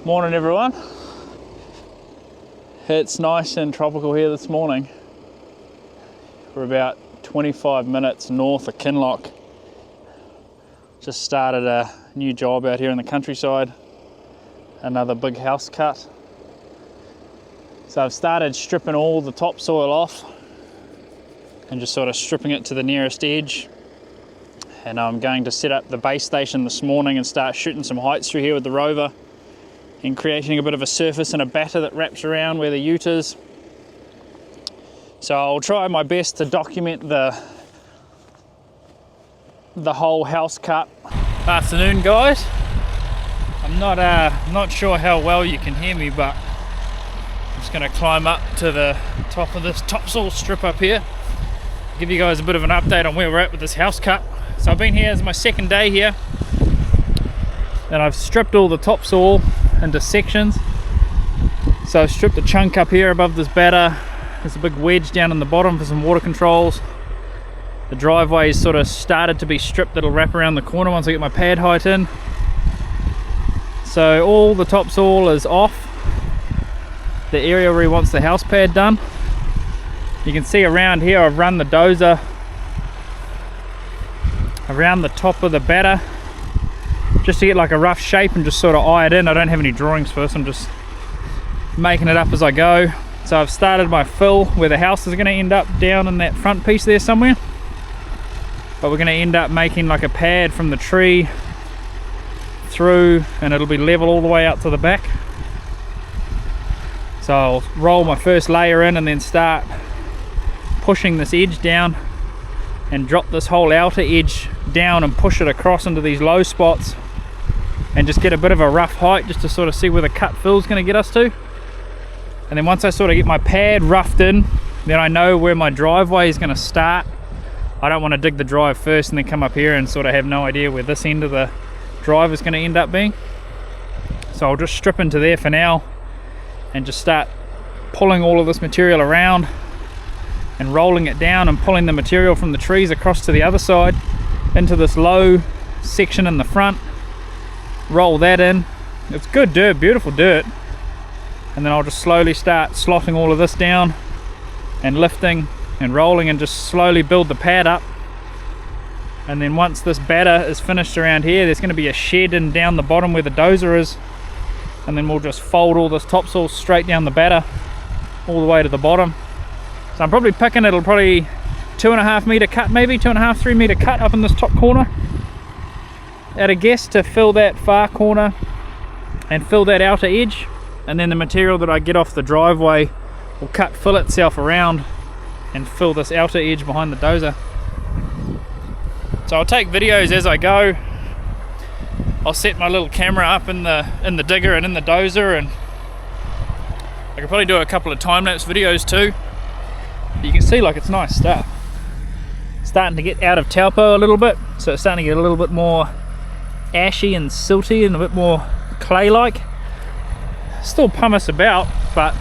Morning everyone. It's nice and tropical here this morning. We're about 25 minutes north of Kinloch. Just started a new job out here in the countryside. Another big house cut. So I've started stripping all the topsoil off and just sort of stripping it to the nearest edge. And I'm going to set up the base station this morning and start shooting some heights through here with the rover and creating a bit of a surface and a batter that wraps around where the ute is. So I'll try my best to document the whole house cut. Afternoon guys. I'm not sure how well you can hear me, but I'm just going to climb up to the top of this topsoil strip up here. Give you guys a bit of an update on where we're at with this house cut. So I've been here, it's my second day here, and I've stripped all the topsoil into sections. So I've stripped a chunk up here above this batter. There's a big wedge down in the bottom for some water controls. The driveway is sort of started to be stripped. That'll wrap around the corner once I get my pad height in. So all the topsoil is off the area where he wants the house pad done. You can see around here I've run the dozer around the top of the batter just to get like a rough shape and just sort of eye it in. I don't have any drawings first, I'm just making it up as I go. So I've started my fill where the house is going to end up down in that front piece there somewhere, but we're going to end up making like a pad from the tree through, and it'll be level all the way out to the back. So I'll roll my first layer in and then start pushing this edge down and drop this whole outer edge down and push it across into these low spots and just get a bit of a rough height just to sort of see where the cut fill is going to get us to. And then once I sort of get my pad roughed in, then I know where my driveway is going to start. I don't want to dig the drive first and then come up here and sort of have no idea where this end of the drive is going to end up being. So I'll just strip into there for now and just start pulling all of this material around and rolling it down and pulling the material from the trees across to the other side into this low section in the front. Roll that in. It's good dirt, beautiful dirt. And then I'll just slowly start slotting all of this down and lifting and rolling and just slowly build the pad up. And then once this batter is finished around here, there's going to be a shed in down the bottom where the dozer is, and then we'll just fold all this topsoil straight down the batter all the way to the bottom. So I'm probably picking, it'll probably 2.5 meter cut, maybe 2.5, 3 meter cut up in this top corner at a guess to fill that far corner and fill that outer edge. And then the material that I get off the driveway will fill itself around and fill this outer edge behind the dozer. So I'll take videos as I go. I'll set my little camera up in the digger and in the dozer, and I could probably do a couple of time-lapse videos too. But you can see like it's nice stuff. It's starting to get out of taupo a little bit, so it's starting to get a little bit more ashy and silty and a bit more clay-like. Still pumice about, but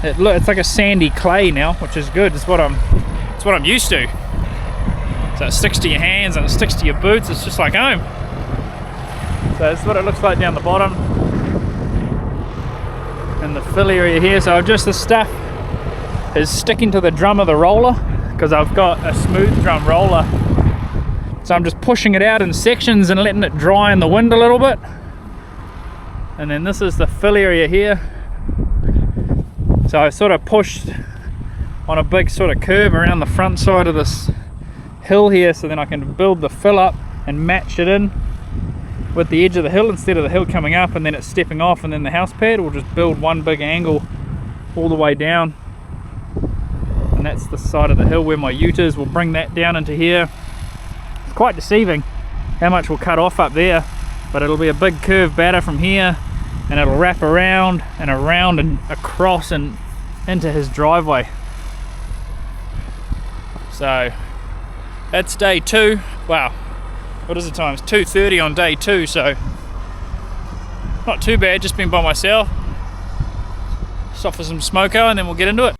it's like a sandy clay now, which is good. It's what I'm used to. So it sticks to your hands and it sticks to your boots. It's just like home. So that's what it looks like down the bottom and the fill area here. So this stuff is sticking to the drum of the roller because I've got a smooth drum roller. So I'm just pushing it out in sections and letting it dry in the wind a little bit. And then this is the fill area here. So I sort of pushed on a big sort of curve around the front side of this hill here, so then I can build the fill up and match it in with the edge of the hill instead of the hill coming up and then it's stepping off, and then the house pad will just build one big angle all the way down. And that's the side of the hill where my ute is. We'll bring that down into here. It's quite deceiving how much we'll cut off up there, but it'll be a big curved batter from here and it'll wrap around and across and into his driveway. So that's day 2. Wow, what is the time? It's 2:30 on day 2, so not too bad, just been by myself. Stop for some smoko and then we'll get into it.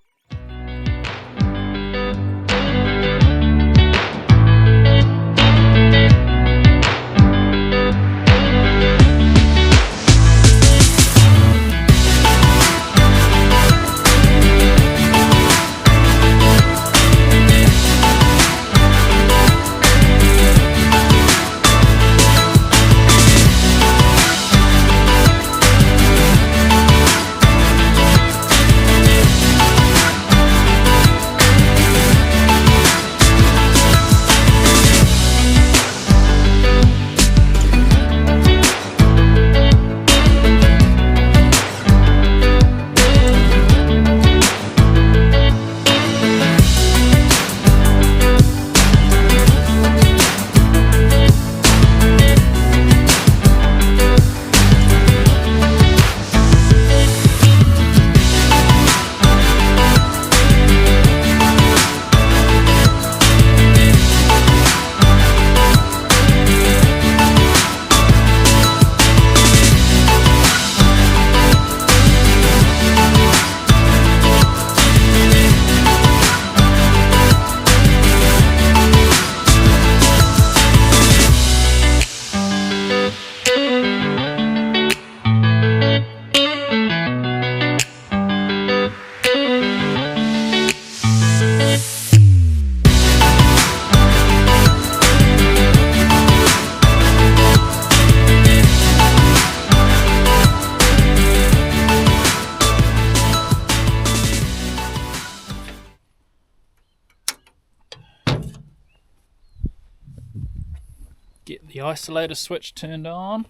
isolator switch turned on.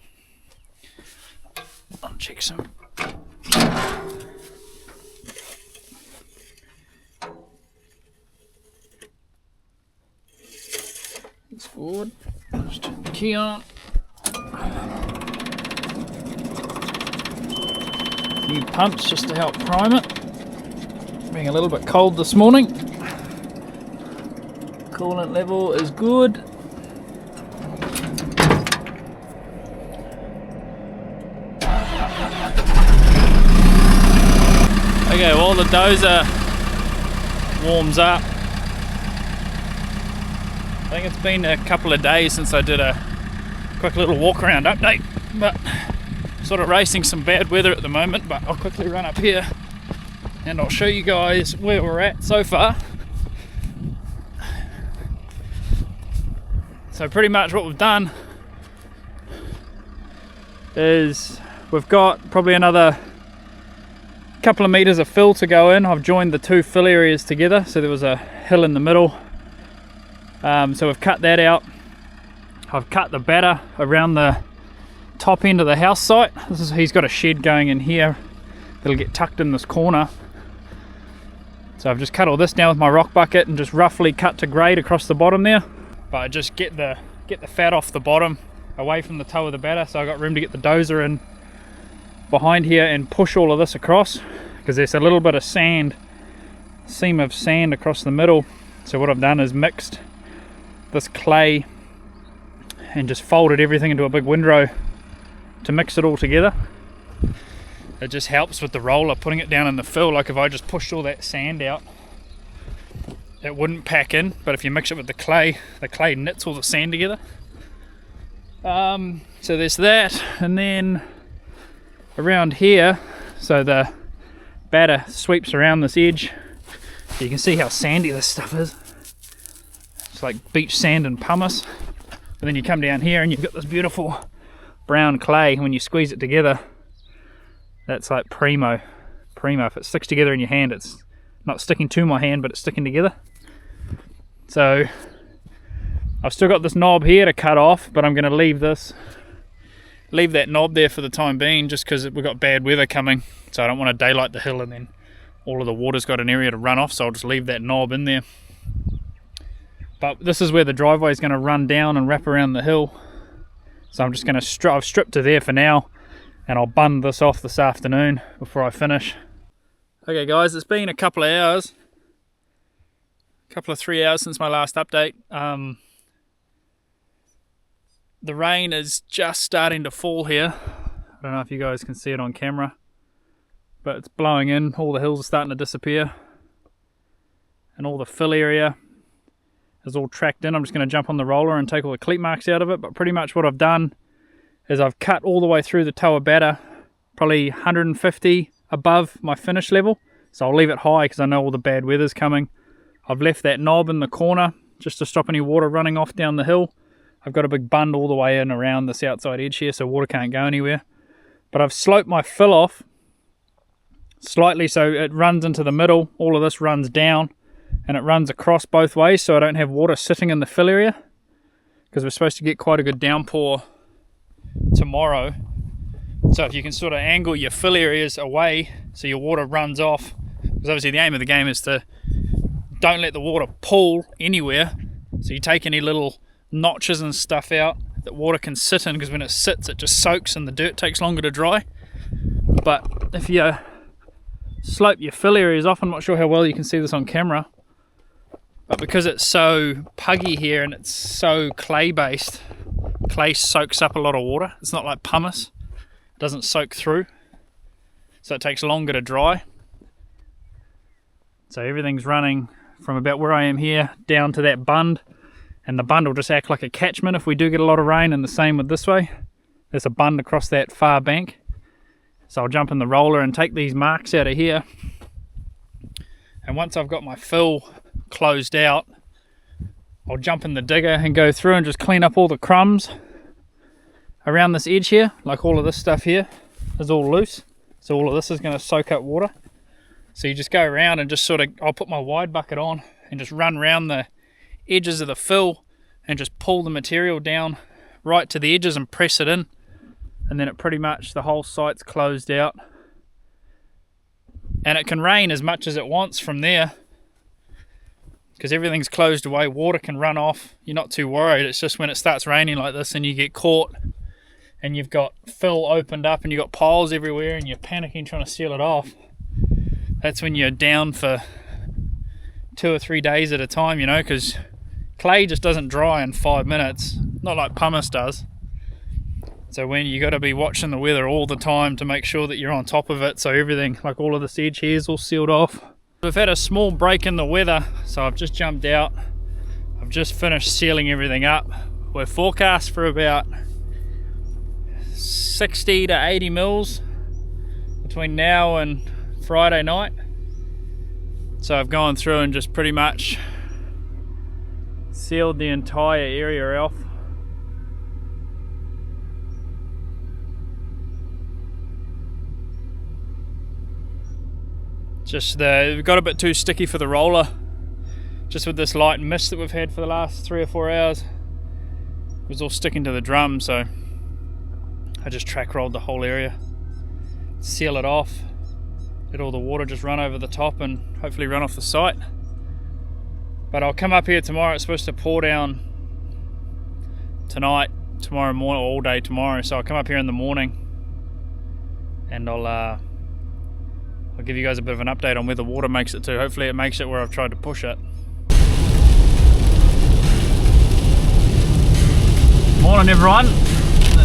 I'll check some. It's forward. Just turn the key on. A few pumps just to help prime it. Being a little bit cold this morning. Coolant level is good. Okay, while the dozer warms up, I think it's been a couple of days since I did a quick little walk around update, but sort of racing some bad weather at the moment. But I'll quickly run up here and I'll show you guys where we're at so far. So pretty much what we've done is we've got probably another couple of meters of fill to go in. I've joined the two fill areas together, so there was a hill in the middle. So we've cut that out. I've cut the batter around the top end of the house site. He's got a shed going in here that'll get tucked in this corner. So I've just cut all this down with my rock bucket and just roughly cut to grade across the bottom there. But I just get the fat off the bottom away from the toe of the batter, so I got room to get the dozer in behind here and push all of this across, because there's a little bit of sand, seam of sand across the middle. So what I've done is mixed this clay and just folded everything into a big windrow to mix it all together. It just helps with the roller putting it down in the fill. Like if I just pushed all that sand out, it wouldn't pack in, but if you mix it with the clay knits all the sand together. So there's that, and then around here, so the batter sweeps around this edge. You can see how sandy this stuff is. It's like beach sand and pumice. And then you come down here and you've got this beautiful brown clay. When you squeeze it together, that's like primo. If it sticks together in your hand, it's not sticking to my hand, but it's sticking together. So I've still got this knob here to cut off, but I'm going to leave that knob there for the time being, just because we've got bad weather coming. So I don't want to daylight the hill and then all of the water's got an area to run off, so I'll just leave that knob in there. But this is where the driveway is going to run down and wrap around the hill. So I'm just going to I've stripped to there for now, and I'll bund this off this afternoon before I finish. Okay guys, it's been a couple of hours, 3 hours since my last update. The rain is just starting to fall here. I don't know if you guys can see it on camera, but it's blowing in. All the hills are starting to disappear, and all the fill area is all tracked in. I'm just going to jump on the roller and take all the cleat marks out of it. But pretty much what I've done is I've cut all the way through the toe of batter, probably 150 above my finish level. So I'll leave it high because I know all the bad weather's coming. I've left that knob in the corner just to stop any water running off down the hill. I've got a big bund all the way in around this outside edge here, so water can't go anywhere. But I've sloped my fill off slightly so it runs into the middle. All of this runs down and it runs across both ways, so I don't have water sitting in the fill area, because we're supposed to get quite a good downpour tomorrow. So if you can sort of angle your fill areas away so your water runs off, because obviously the aim of the game is to don't let the water pool anywhere, so you take any little notches and stuff out that water can sit in, because when it sits it just soaks and the dirt takes longer to dry. But if you slope your fill areas off, I'm not sure how well you can see this on camera, but because it's so puggy here and it's so clay based, clay soaks up a lot of water. It's not like pumice, it doesn't soak through, so it takes longer to dry. So everything's running from about where I am here down to that bund, and the bund will just act like a catchment if we do get a lot of rain, and the same with this way. There's a bund across that far bank. So I'll jump in the roller and take these marks out of here. And once I've got my fill closed out, I'll jump in the digger and go through and just clean up all the crumbs around this edge here. Like all of this stuff here is all loose, so all of this is going to soak up water. So you just go around and just sort of, I'll put my wide bucket on and just run around the edges of the fill and just pull the material down right to the edges and press it in, and then it pretty much, the whole site's closed out. And it can rain as much as it wants from there, because everything's closed away. Water can run off, you're not too worried. It's just when it starts raining like this and you get caught and you've got fill opened up and you've got piles everywhere and you're panicking trying to seal it off, that's when you're down for 2 or 3 days at a time, you know, because clay just doesn't dry in 5 minutes, not like pumice does. So when you got to be watching the weather all the time to make sure that you're on top of it, so everything, like all of this edge here, is all sealed off. We've had a small break in the weather, so I've just jumped out. I've just finished sealing everything up. We're forecast for about 60 to 80 mils between now and Friday night. So I've gone through and just pretty much sealed the entire area off. Just it got a bit too sticky for the roller, just with this light mist that we've had for the last 3 or 4 hours. It was all sticking to the drum, so I just track rolled the whole area, seal it off, let all the water just run over the top and hopefully run off the site. But I'll come up here tomorrow. It's supposed to pour down tonight, tomorrow morning, all day tomorrow, so I'll come up here in the morning and I'll give you guys a bit of an update on where the water makes it to. Hopefully it makes it where I've tried to push it. Morning everyone.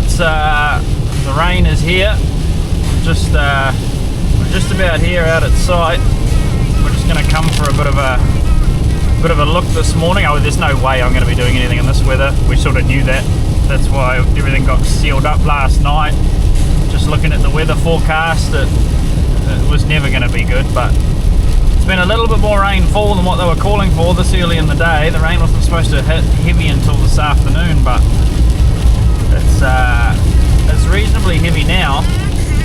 It's the rain is here. We're just about here out at site. We're just going to come for a bit of a look this morning. Oh, there's no way I'm going to be doing anything in this weather. We sort of knew that. That's why everything got sealed up last night. Just looking at the weather forecast, it was never going to be good, but it's been a little bit more rainfall than what they were calling for this early in the day. The rain wasn't supposed to hit heavy until this afternoon, but it's reasonably heavy now.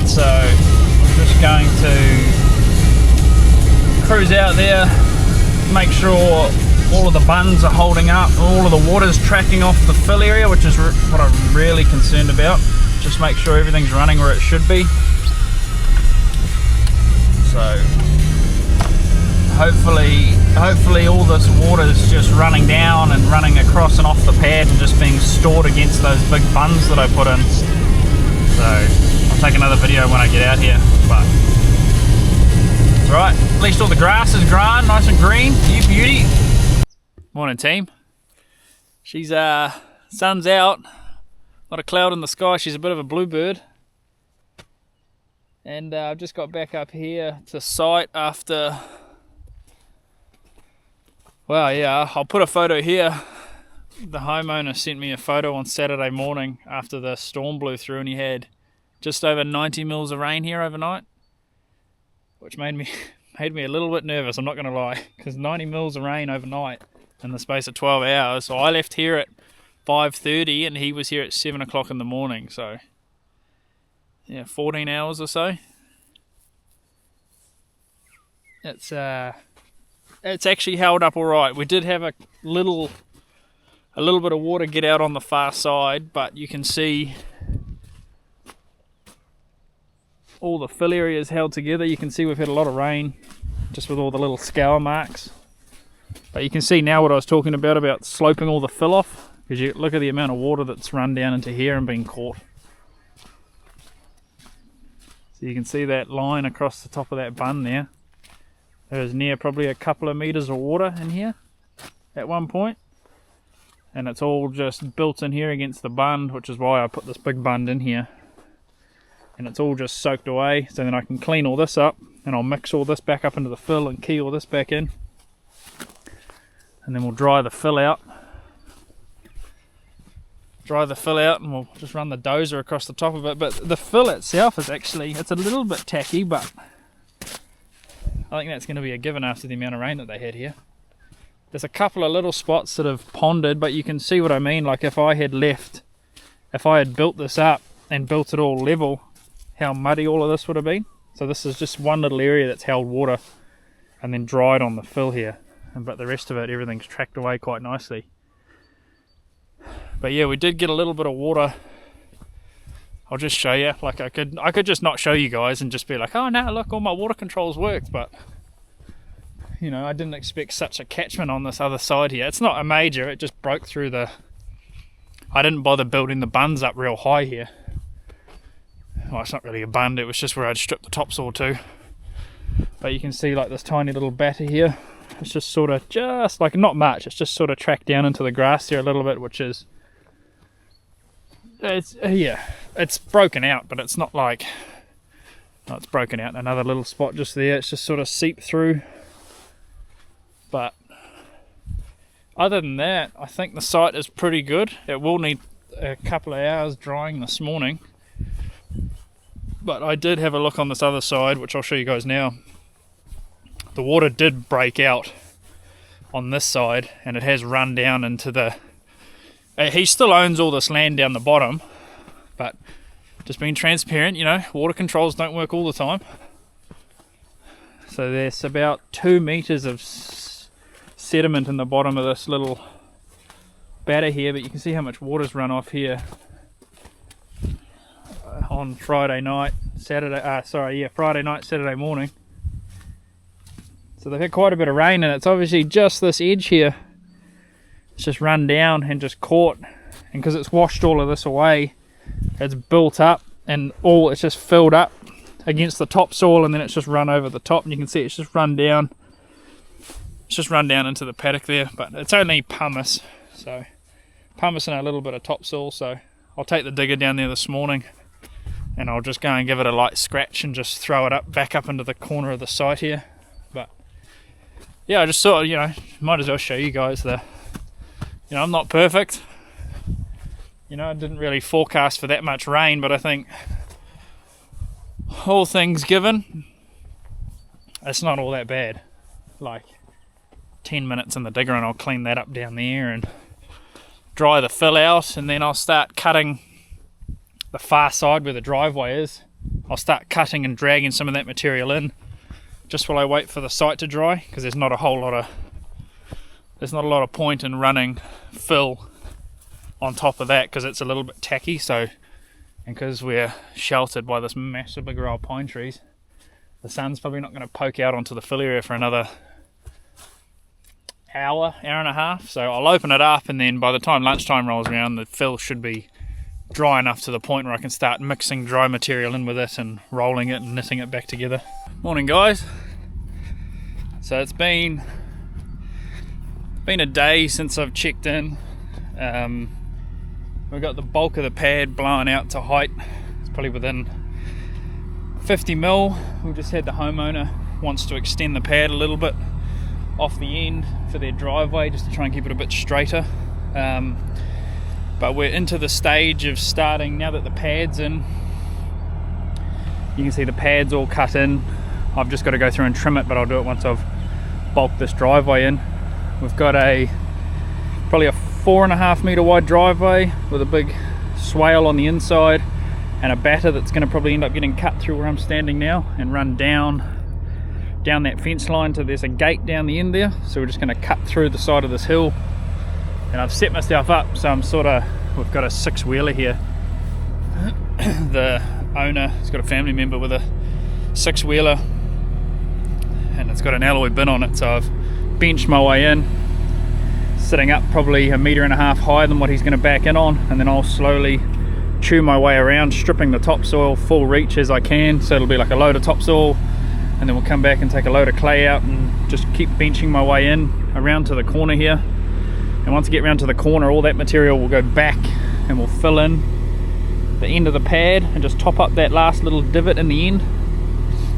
So I'm just going to cruise out there, make sure all of the bunds are holding up, all of the water's tracking off the fill area, which is what I'm really concerned about. Just make sure everything's running where it should be. So hopefully all this water is just running down and running across and off the pad and just being stored against those big bunds that I put in. So I'll take another video when I get out here, but it's alright. At least all the grass is grown, nice and green. You beauty. Morning team. She's sun's out, not a cloud in the sky. She's a bit of a bluebird. And I've just got back up here to site after, well yeah, I'll put a photo here. The homeowner sent me a photo on Saturday morning after the storm blew through, and he had just over 90 mils of rain here overnight, which made me a little bit nervous, I'm not going to lie, because 90 mils of rain overnight in the space of 12 hours. So I left here at 5:30 and he was here at 7 o'clock in the morning, so yeah, 14 hours or so. It's actually held up all right. We did have a little bit of water get out on the far side, but you can see all the fill areas held together. You can see we've had a lot of rain, just with all the little scour marks. But you can see now what I was talking about sloping all the fill off, because you look at the amount of water that's run down into here and been caught. So you can see that line across the top of that bund there. There's near probably a couple of meters of water in here at one point. And it's all just built in here against the bund, which is why I put this big bund in here. And it's all just soaked away, so then I can clean all this up and I'll mix all this back up into the fill and key all this back in. And then we'll dry the fill out. And we'll just run the dozer across the top of it. But the fill itself is actually, it's a little bit tacky, but I think that's going to be a given after the amount of rain that they had here. There's a couple of little spots that have ponded, but you can see what I mean. Like if I had built this up and built it all level, how muddy all of this would have been. So this is just one little area that's held water and then dried on the fill here. But the rest of it, everything's tracked away quite nicely. But yeah, we did get a little bit of water. I'll just show you. Like I could just not show you guys and just be like, oh no, look, all my water controls worked. But you know, I didn't expect such a catchment on this other side here. It's not a major, it just broke through the... I didn't bother building the bunds up real high here. Well, it's not really a bund, it was just where I'd stripped the topsoil to. But you can see like this tiny little batter here. It's just sort of, just like, not much, it's just sort of tracked down into the grass here a little bit, which is... yeah, it's broken out, but it's not like... Oh, it's broken out in another little spot just there. It's just sort of seeped through. But other than that, I think the site is pretty good. It will need a couple of hours drying this morning. But I did have a look on this other side, which I'll show you guys now. The water did break out on this side, and it has run down into the... He still owns all this land down the bottom, but just being transparent, you know, water controls don't work all the time. So there's about 2 meters of sediment in the bottom of this little batter here, but you can see how much water's run off here on Friday night, Friday night, Saturday morning. So they've had quite a bit of rain, and it's obviously just this edge here. It's just run down and just caught, and because it's washed all of this away, it's built up and it's just filled up against the topsoil, and then it's just run over the top, and you can see it's just run down. It's just run down into the paddock there, but it's only pumice, so pumice and a little bit of topsoil. So I'll take the digger down there this morning, and I'll just go and give it a light scratch and just throw it back up into the corner of the site here. But yeah, I just thought, you know, might as well show you guys the... You know, I'm not perfect. You know, I didn't really forecast for that much rain, but I think all things given, it's not all that bad. Like 10 minutes in the digger and I'll clean that up down there and dry the fill out, and then I'll start cutting the far side where the driveway is. I'll start cutting and dragging some of that material in just while I wait for the site to dry, because there's not a lot of point in running fill on top of that, because it's a little bit tacky. So, and because we're sheltered by this massive big row of pine trees, the sun's probably not going to poke out onto the fill area for another hour and a half. So I'll open it up, and then by the time lunchtime rolls around, the fill should be dry enough to the point where I can start mixing dry material in with it and rolling it and knitting it back together. Morning guys. So it's been a day since I've checked in. We've got the bulk of the pad blown out to height. It's probably within 50 mil. We've just had the homeowner wants to extend the pad a little bit off the end for their driveway, just to try and keep it a bit straighter. But we're into the stage of starting, now that the pad's in. You can see the pad's all cut in. I've just got to go through and trim it, but I'll do it once I've bulked this driveway in. We've got probably a 4.5 meter wide driveway with a big swale on the inside, and a batter that's going to probably end up getting cut through where I'm standing now and run down that fence line to, there's a gate down the end there. So we're just going to cut through the side of this hill, and I've set myself up so we've got a 6-wheeler here. The owner has got a family member with a 6-wheeler, and it's got an alloy bin on it. So I've benched my way in, sitting up probably 1.5 meters higher than what he's going to back in on, and then I'll slowly chew my way around, stripping the topsoil full reach as I can. So it'll be like a load of topsoil, and then we'll come back and take a load of clay out and just keep benching my way in around to the corner here. And once I get around to the corner, all that material will go back and we'll fill in the end of the pad and just top up that last little divot in the end.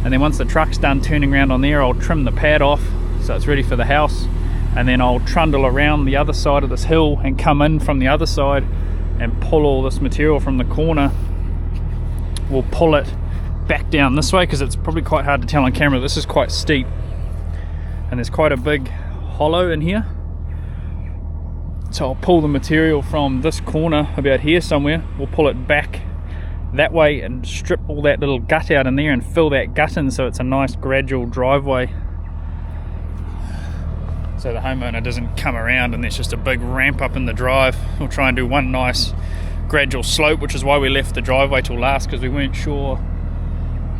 And then once the truck's done turning around on there, I'll trim the pad off so it's ready for the house, and then I'll trundle around the other side of this hill and come in from the other side and pull all this material from the corner. We'll pull it back down this way, because it's probably quite hard to tell on camera. This is quite steep and there's quite a big hollow in here. So I'll pull the material from this corner about here somewhere. We'll pull it back that way and strip all that little gut out in there and fill that gut in, so it's a nice gradual driveway. so the homeowner doesn't come around and there's just a big ramp up in the drive. We'll try and do one nice gradual slope, which is why we left the driveway till last, because we weren't sure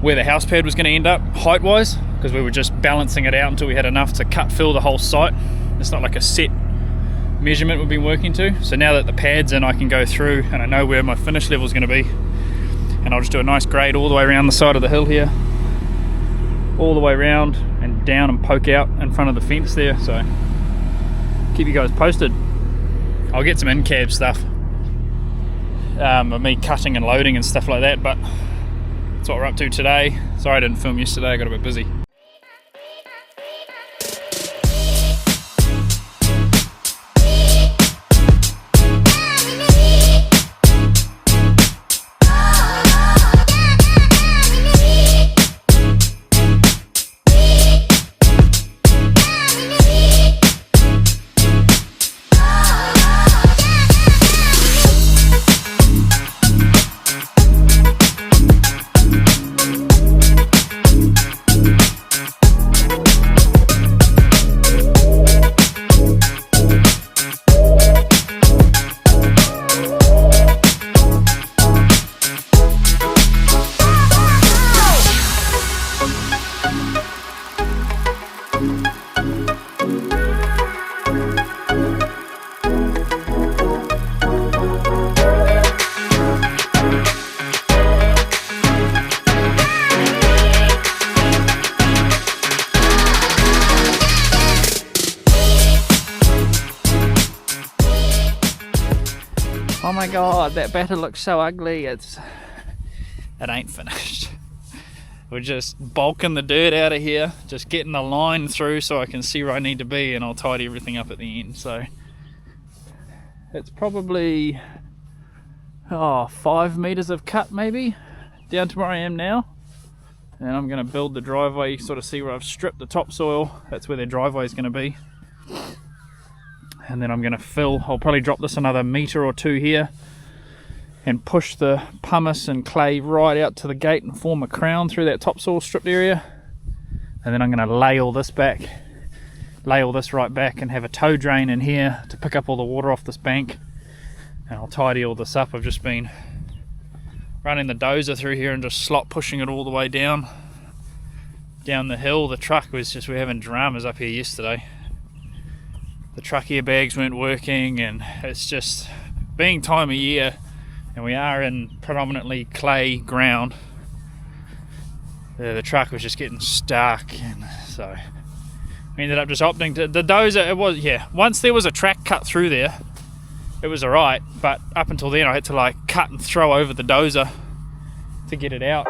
where the house pad was going to end up height wise, because we were just balancing it out until we had enough to cut fill the whole site. It's not like a set measurement we've been working to. So now that the pad's in, I can go through and I know where my finish level is going to be, and I'll just do a nice grade all the way around the side of the hill here, all the way around and down, and poke out in front of the fence there. So keep you guys posted. I'll get some in-cab stuff of me cutting and loading and stuff like that, but that's what we're up to today. Sorry I didn't film yesterday, I got a bit busy. Oh my god, that batter looks so ugly. It ain't finished. We're just bulking the dirt out of here, just getting the line through so I can see where I need to be, and I'll tidy everything up at the end. So it's probably 5 meters of cut maybe down to where I am now, and I'm going to build the driveway. You sort of see where I've stripped the topsoil. That's where the driveway is going to be. And then I'm going to fill, I'll probably drop this another meter or two here and push the pumice and clay right out to the gate and form a crown through that topsoil stripped area. And then I'm going to lay all this right back and have a tow drain in here to pick up all the water off this bank. And I'll tidy all this up. I've just been running the dozer through here and just slot pushing it all the way down the hill. The truck was just, we were having dramas up here yesterday. The truck airbags weren't working, and it's just being time of year and we are in predominantly clay ground. The truck was just getting stuck, and so we ended up just opting to the dozer. It was, yeah, once there was a track cut through there it was alright, but up until then I had to like cut and throw over the dozer to get it out.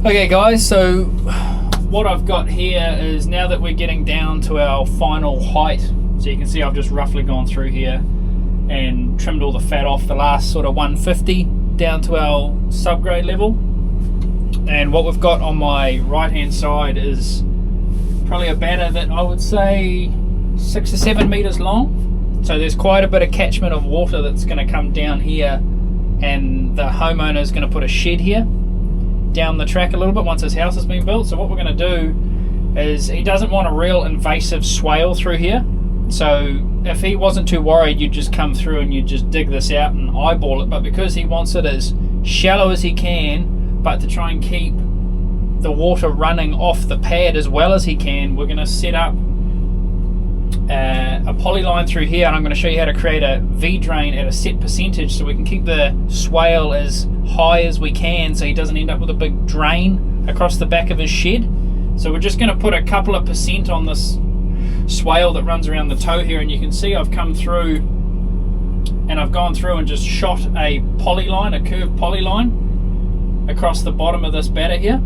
Okay guys, so what I've got here is, now that we're getting down to our final height, so you can see I've just roughly gone through here and trimmed all the fat off the last sort of 150 down to our subgrade level. And what we've got on my right hand side is probably a batter that I would say 6 or 7 meters long. So there's quite a bit of catchment of water that's going to come down here, and the homeowner is going to put a shed here down the track a little bit once his house has been built. So what we're going to do is, he doesn't want a real invasive swale through here. So if he wasn't too worried, you'd just come through and you'd just dig this out and eyeball it. But because he wants it as shallow as he can, but to try and keep the water running off the pad as well as he can, we're going to set up a poly line through here, and I'm going to show you how to create a V drain at a set percentage so we can keep the swale as high as we can, so he doesn't end up with a big drain across the back of his shed. So we're just going to put a couple of percent on this swale that runs around the toe here, and you can see I've come through and I've gone through and just shot a poly line, a curved poly line across the bottom of this batter here.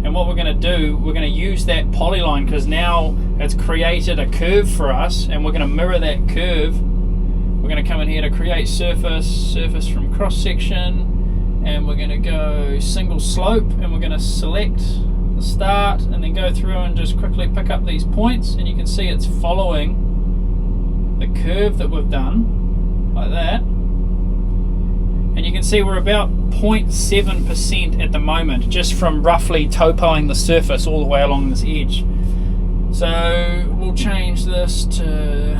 And what we're going to do, we're going to use that poly line because now it's created a curve for us, and we're going to mirror that curve. We're going to come in here to create surface from cross section, and we're going to go single slope, and we're going to select the start and then go through and just quickly pick up these points, and you can see it's following the curve that we've done like that. And you can see we're about 0.7% at the moment, just from roughly topoing the surface all the way along this edge. So we'll change this to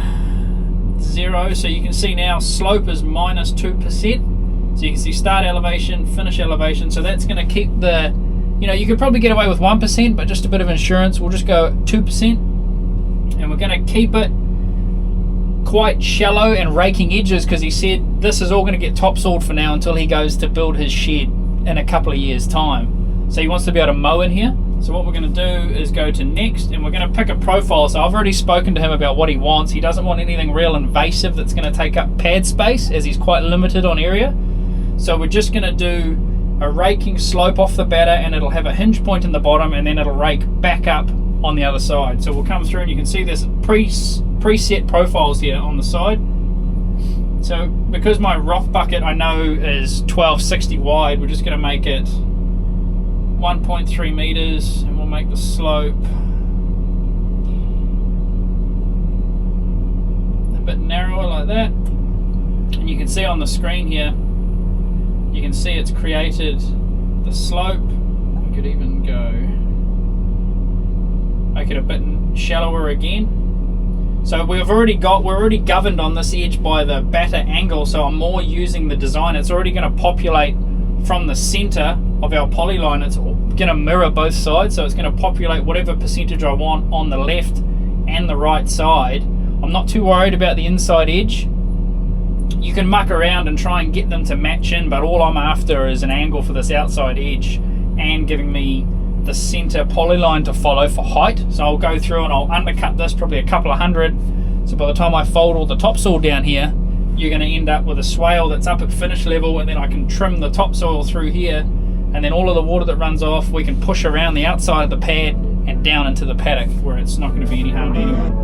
0. So you can see now slope is minus 2%. So you can see start elevation, finish elevation. So that's going to keep the, you know, you could probably get away with 1%, but just a bit of insurance, we'll just go 2%. And we're going to keep it quite shallow and raking edges, because he said this is all going to get topsoiled for now until he goes to build his shed in a couple of years time. So he wants to be able to mow in here. So what we're going to do is go to next, and we're going to pick a profile. So I've already spoken to him about what he wants. He doesn't want anything real invasive that's going to take up pad space, as he's quite limited on area. So we're just going to do a raking slope off the batter, and it'll have a hinge point in the bottom, and then it'll rake back up on the other side. So we'll come through and you can see there's preset profiles here on the side. So because my rock bucket I know is 1260 wide, we're just going to make it 1.3 meters, and we'll make the slope a bit narrower like that. And you can see on the screen here, you can see it's created the slope. We could even make it a bit shallower again. So we're already governed on this edge by the batter angle, so I'm more using the design. It's already going to populate from the center of our poly line. It's going to mirror both sides, so it's going to populate whatever percentage I want on the left and the right side. I'm not too worried about the inside edge. You can muck around and try and get them to match in, but all I'm after is an angle for this outside edge and giving me the center poly line to follow for height. So I'll go through and I'll undercut this probably a couple of hundred. So by the time I fold all the topsoil down here, you're going to end up with a swale that's up at finish level, and then I can trim the topsoil through here, and then all of the water that runs off we can push around the outside of the pad and down into the paddock, where it's not going to be any harm to anyone.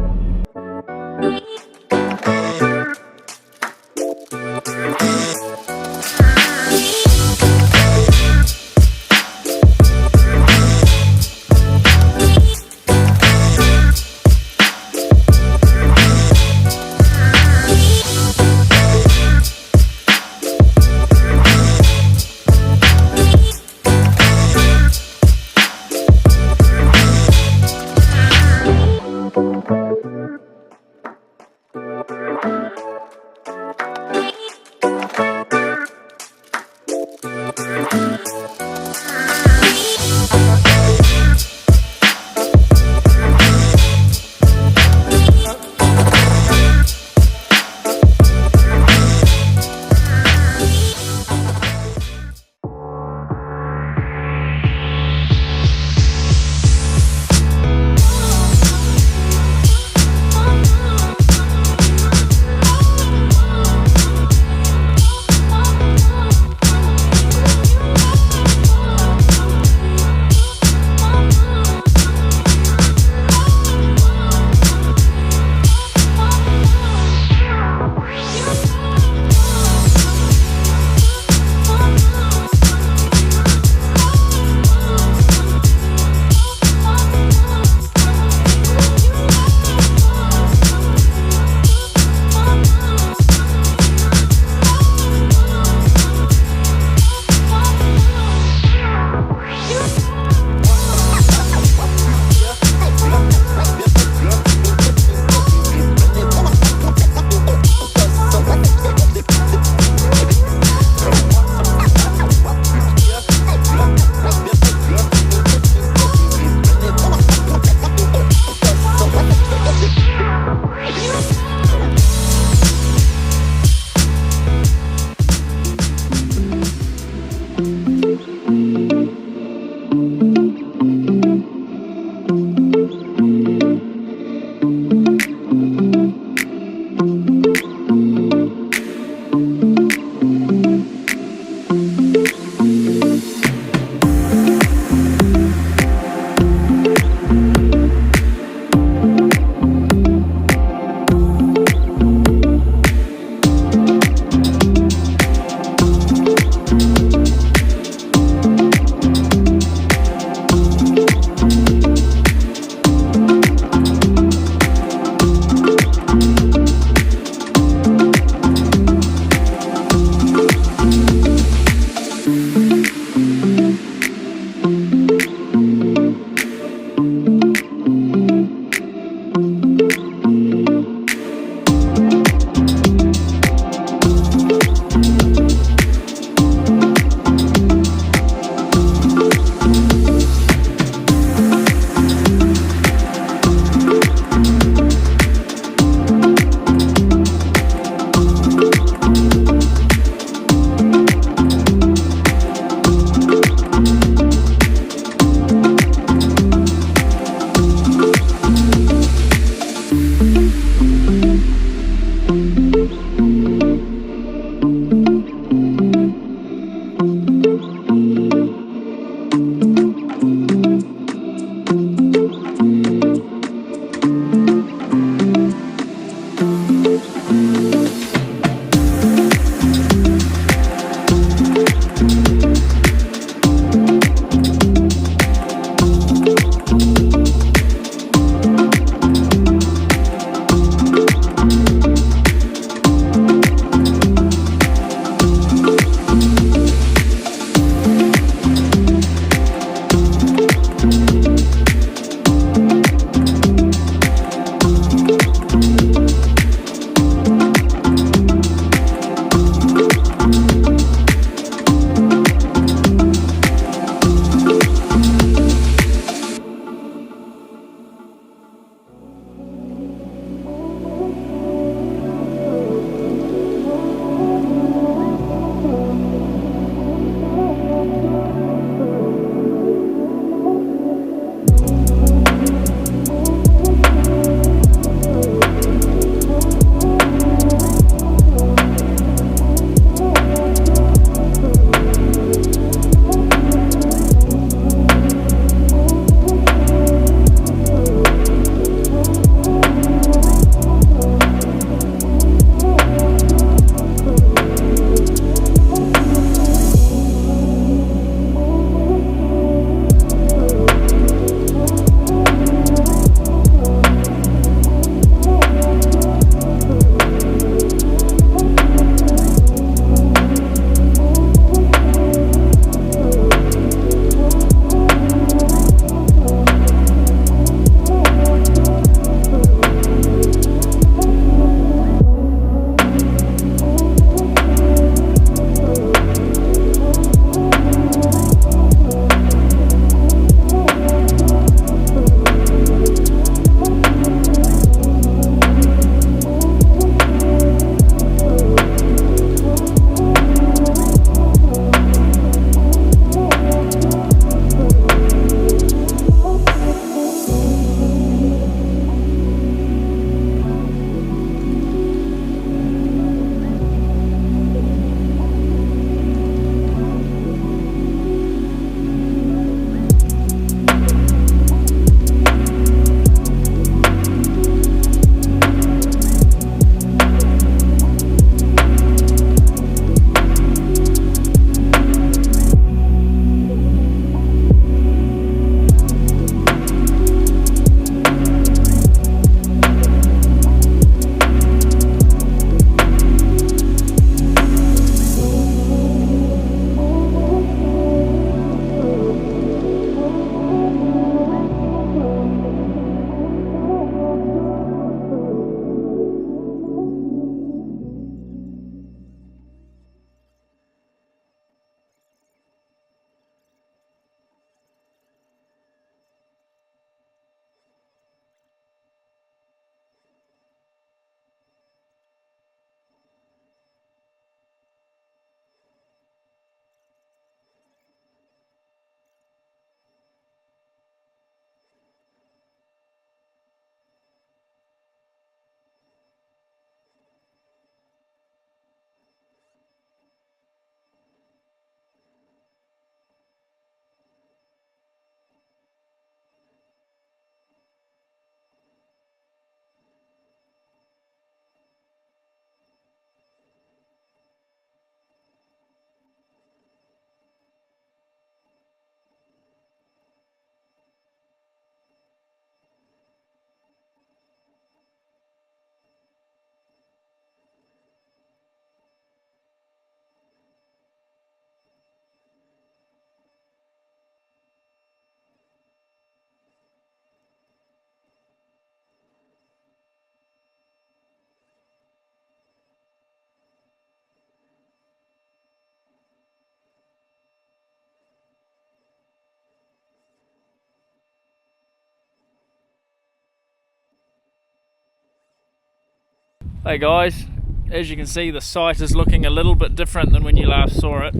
Hey guys, as you can see the site is looking a little bit different than when you last saw it.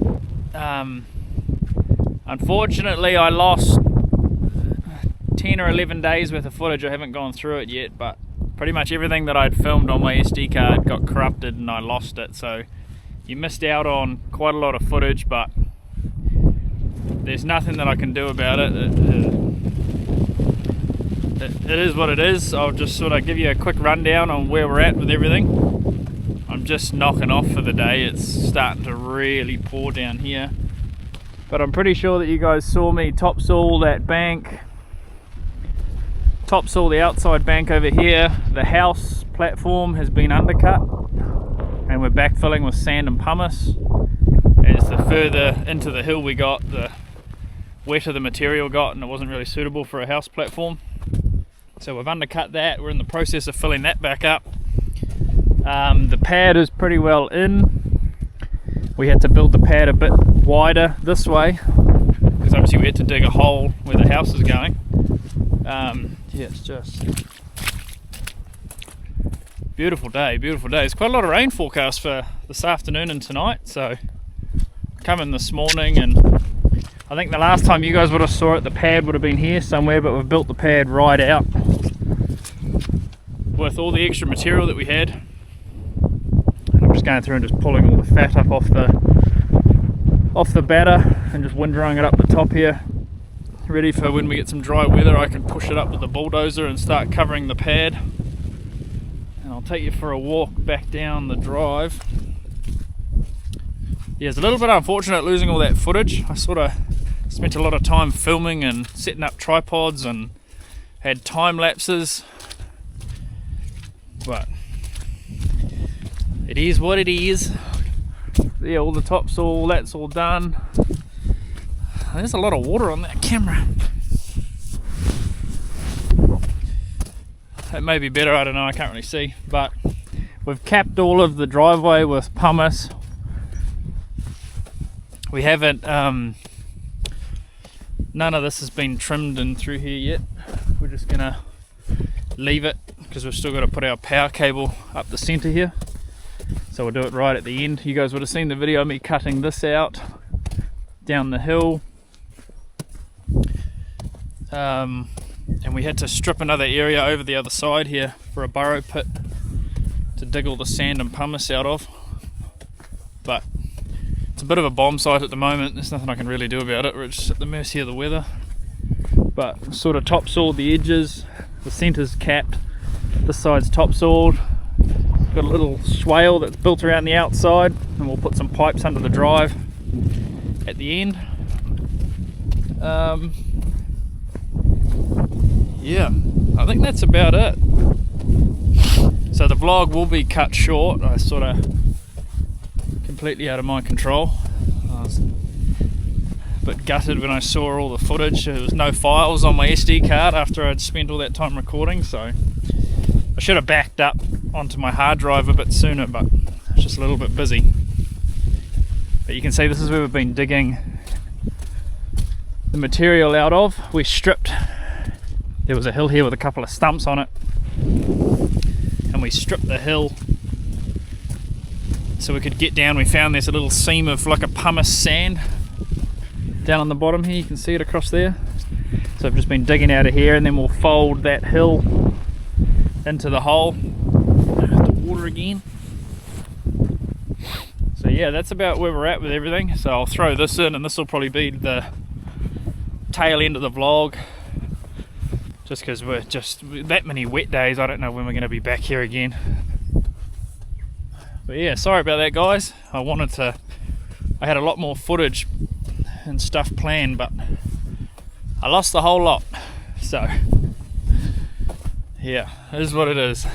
Unfortunately I lost 10 or 11 days worth of footage. I haven't gone through it yet, but pretty much everything that I'd filmed on my SD card got corrupted and I lost it, so you missed out on quite a lot of footage, but there's nothing that I can do about it. It is what it is. I'll just sort of give you a quick rundown on where we're at with everything. I'm just knocking off for the day. It's starting to really pour down here, but I'm pretty sure that you guys saw me topsoil that bank, topsoil the outside bank over here. The house platform has been undercut and we're backfilling with sand and pumice. As the further into the hill we got, the wetter the material got, and it wasn't really suitable for a house platform. So we've undercut that. We're in the process of filling that back up. The pad is pretty well in. We had to build the pad a bit wider this way because obviously we had to dig a hole where the house is going. Yeah, it's just beautiful day, beautiful day. There's quite a lot of rain forecast for this afternoon and tonight, so coming this morning, and I think the last time you guys would have saw it, the pad would have been here somewhere, but we've built the pad right out with all the extra material that we had. And I'm just going through and just pulling all the fat up off the batter and just windrowing it up the top here, ready for when we get some dry weather. I can push it up with the bulldozer and start covering the pad. And I'll take you for a walk back down the drive. Yeah, it's a little bit unfortunate losing all that footage. I sort of spent a lot of time filming and setting up tripods and had time lapses, but it is what it is. Yeah, all the topsoil, that's all done. There's a lot of water on that camera. That may be better, I don't know, I can't really see, but we've capped all of the driveway with pumice. We haven't, none of this has been trimmed in through here yet. We're just gonna leave it because we've still got to put our power cable up the center here. So we'll do it right at the end. You guys would have seen the video of me cutting this out down the hill. And we had to strip another area over the other side here for a burrow pit to dig all the sand and pumice out of. But it's a bit of a bomb site at the moment. There's nothing I can really do about it. We're just at the mercy of the weather. But sort of topsoiled the edges. The centre's capped. This side's topsoiled. Got a little swale that's built around the outside, and we'll put some pipes under the drive at the end. Yeah, I think that's about it. So the vlog will be cut short. I sort of completely out of my control. I was a bit gutted when I saw all the footage. There was no files on my SD card after I'd spent all that time recording, so I should have backed up onto my hard drive a bit sooner, but it's just a little bit busy. But you can see this is where we've been digging the material out of. We stripped, there was a hill here with a couple of stumps on it, and we stripped the hill so we could get down. We found there's a little seam of like a pumice sand down on the bottom here. You can see it across there. So I've just been digging out of here, and then we'll fold that hill into the hole. The water again. So yeah, that's about where we're at with everything. So I'll throw this in, and this will probably be the tail end of the vlog, just because we're just that many wet days. I don't know when we're going to be back here again. But yeah, sorry about that guys. I had a lot more footage and stuff planned, but I lost the whole lot. So yeah, it is what it is.